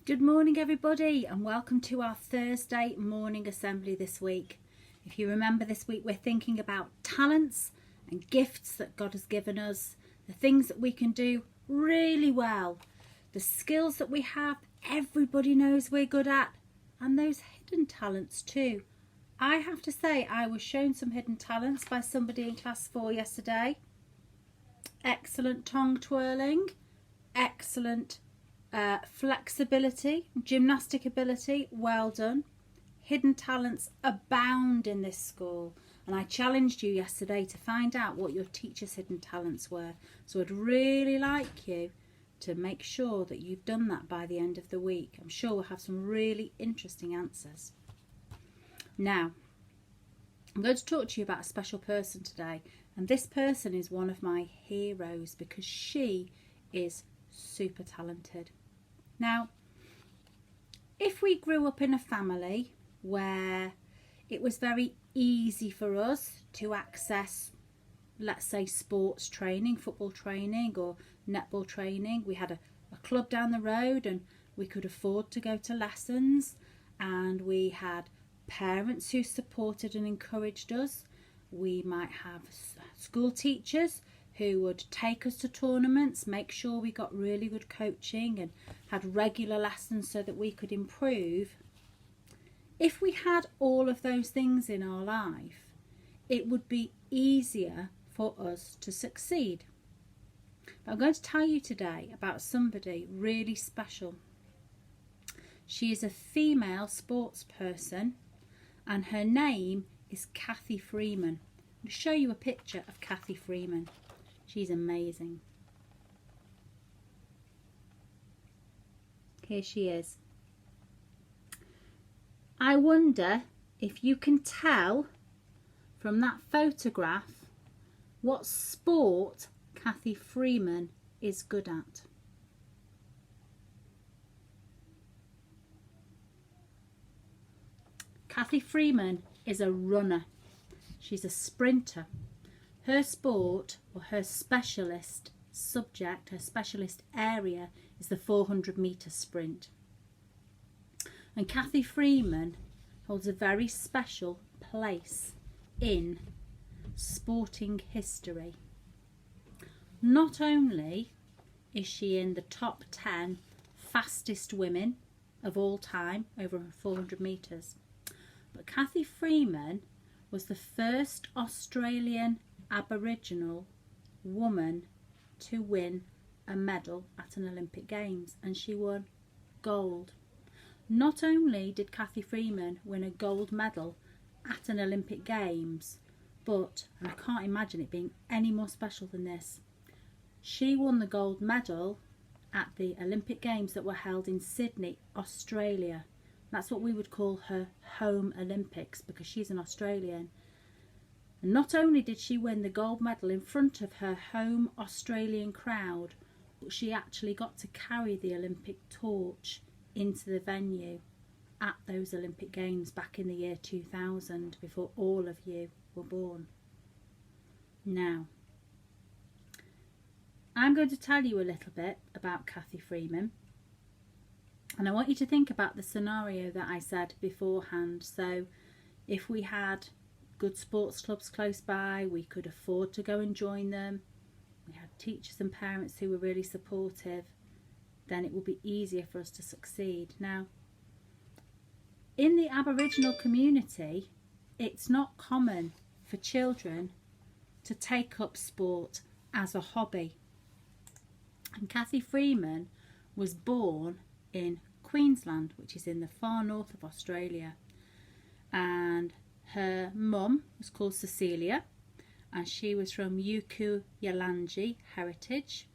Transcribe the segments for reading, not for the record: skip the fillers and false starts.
Good morning everybody, and welcome to our Thursday morning assembly this week. If you remember, this week we're thinking about talents and gifts that God has given us, the things that we can do really well, the skills that we have everybody knows we're good at, and those hidden talents too. I have to say, I was shown some hidden talents by somebody in class 4 yesterday. Excellent tongue twirling, excellent flexibility, gymnastic ability, well done. Hidden talents abound in this school, and I challenged you yesterday to find out what your teacher's hidden talents were. So I'd really like you to make sure that you've done that by the end of the week. I'm sure we'll have some really interesting answers. Now, I'm going to talk to you about a special person today, and this person is one of my heroes because she is super talented. Now, if we grew up in a family where it was very easy for us to access, let's say, sports training, football training or netball training, we had a club down the road and we could afford to go to lessons, and we had parents who supported and encouraged us. We might have school teachers who would take us to tournaments, make sure we got really good coaching and had regular lessons so that we could improve. If we had all of those things in our life, it would be easier for us to succeed. But I'm going to tell you today about somebody really special. She is a female sports person and her name is Cathy Freeman. I'll show you a picture of Cathy Freeman. She's amazing. Here she is. I wonder if you can tell from that photograph what sport Cathy Freeman is good at. Cathy Freeman is a runner. She's a sprinter. Her sport, or her specialist subject, her specialist area, is the 400 metre sprint. And Cathy Freeman holds a very special place in sporting history. Not only is she in the top 10 fastest women of all time over 400 metres, but Cathy Freeman was the first Australian Aboriginal woman to win a medal at an Olympic Games, and she won gold. Not only did Cathy Freeman win a gold medal at an Olympic Games, but, and I can't imagine it being any more special than this, she won the gold medal at the Olympic Games that were held in Sydney, Australia. That's what we would call her home Olympics because she's an Australian. And not only did she win the gold medal in front of her home Australian crowd, but she actually got to carry the Olympic torch into the venue at those Olympic Games back in the year 2000, before all of you were born. Now, I'm going to tell you a little bit about Cathy Freeman, and I want you to think about the scenario that I said beforehand. So if we had good sports clubs close by, we could afford to go and join them, we had teachers and parents who were really supportive, then it will be easier for us to succeed. Now, in the Aboriginal community, it's not common for children to take up sport as a hobby. And Cathy Freeman was born in Queensland, which is in the far north of Australia, and her mum was called Cecilia, and she was from Yuku Yalanji heritage,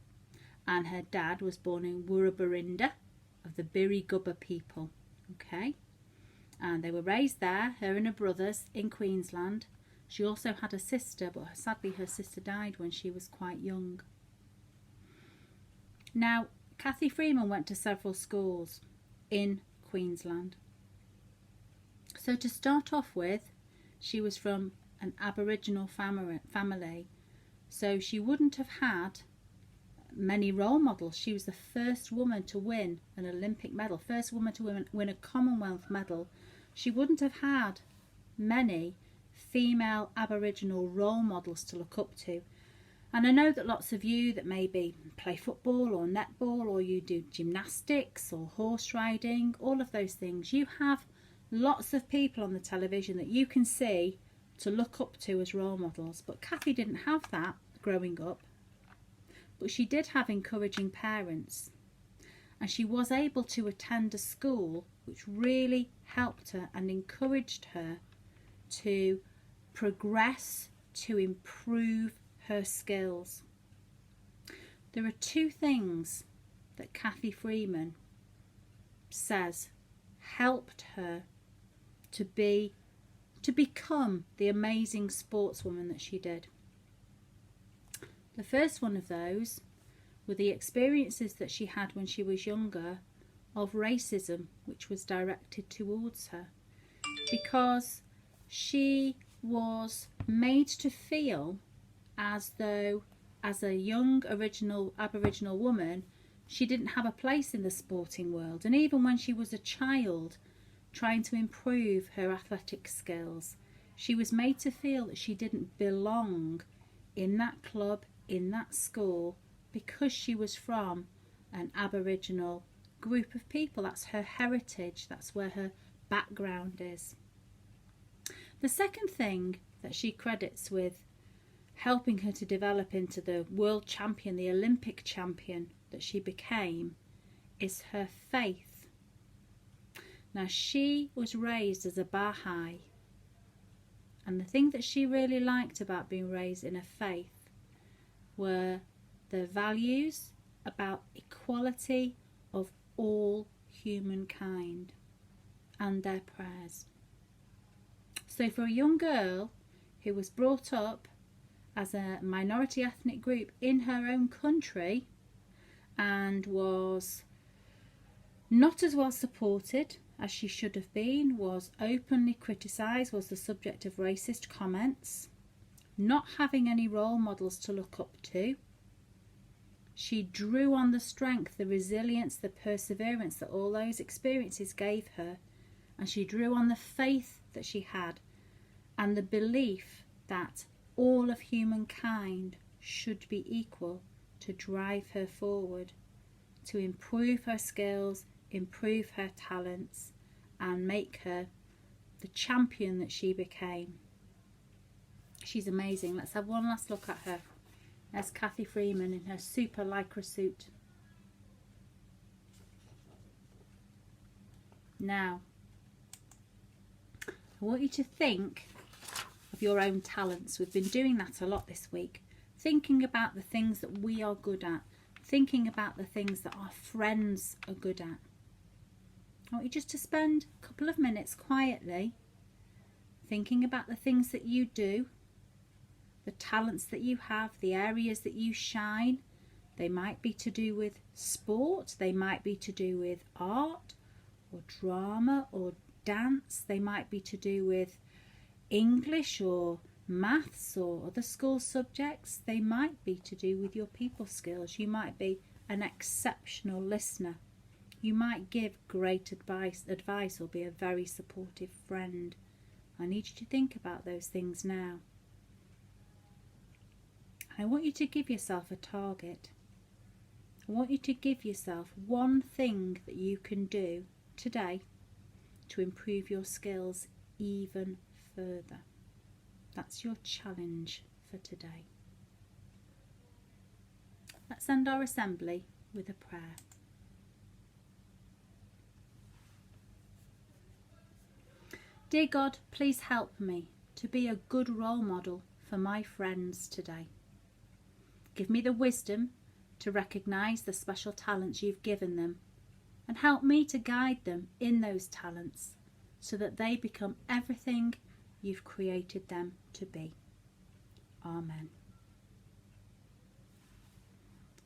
and her dad was born in Wurrubarinda of the Birri-Gubba people. Okay, and they were raised there, her and her brothers, in Queensland. She also had a sister, but sadly her sister died when she was quite young. Now, Cathy Freeman went to several schools in Queensland. So to start off with, she was from an Aboriginal family, so she wouldn't have had many role models. She was the first woman to win an Olympic medal, first woman to win a Commonwealth medal. She wouldn't have had many female Aboriginal role models to look up to. And I know that lots of you that maybe play football or netball, or you do gymnastics or horse riding, all of those things, you have lots of people on the television that you can see to look up to as role models. But Kathy didn't have that growing up, but she did have encouraging parents, and she was able to attend a school which really helped her and encouraged her to progress, to improve her skills. There are two things that Kathy Freeman says helped her to become the amazing sportswoman that she did. The first one of those were the experiences that she had when she was younger of racism, which was directed towards her, because she was made to feel as though, as a young Aboriginal woman, she didn't have a place in the sporting world. And even when she was a child trying to improve her athletic skills, she was made to feel that she didn't belong in that club, in that school, because she was from an Aboriginal group of people. That's her heritage, that's where her background is. The second thing that she credits with helping her to develop into the world champion, the Olympic champion that she became, is her faith. Now, she was raised as a Baha'i, and the thing that she really liked about being raised in a faith were the values about equality of all humankind and their prayers. So for a young girl who was brought up as a minority ethnic group in her own country and was not as well supported as she should have been, was openly criticised, was the subject of racist comments, not having any role models to look up to, she drew on the strength, the resilience, the perseverance that all those experiences gave her, and she drew on the faith that she had and the belief that all of humankind should be equal, to drive her forward, to improve her skills, improve her talents, and make her the champion that she became. She's amazing. Let's have one last look at her. There's Kathy Freeman in her super lycra suit. Now, I want you to think of your own talents. We've been doing that a lot this week. Thinking about the things that we are good at. Thinking about the things that our friends are good at. I want you just to spend a couple of minutes quietly thinking about the things that you do, the talents that you have, the areas that you shine. They might be to do with sport, they might be to do with art or drama or dance, they might be to do with English or maths or other school subjects, they might be to do with your people skills. You might be an exceptional listener. You might give great advice or be a very supportive friend. I need you to think about those things now. I want you to give yourself a target. I want you to give yourself one thing that you can do today to improve your skills even further. That's your challenge for today. Let's end our assembly with a prayer. Dear God, please help me to be a good role model for my friends today. Give me the wisdom to recognise the special talents you've given them, and help me to guide them in those talents so that they become everything you've created them to be. Amen.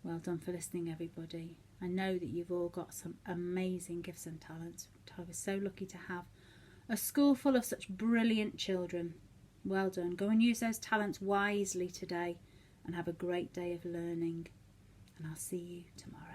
Well done for listening, everybody. I know that you've all got some amazing gifts and talents. I was so lucky to have a school full of such brilliant children. Well done. Go and use those talents wisely today and have a great day of learning. and I'll see you tomorrow.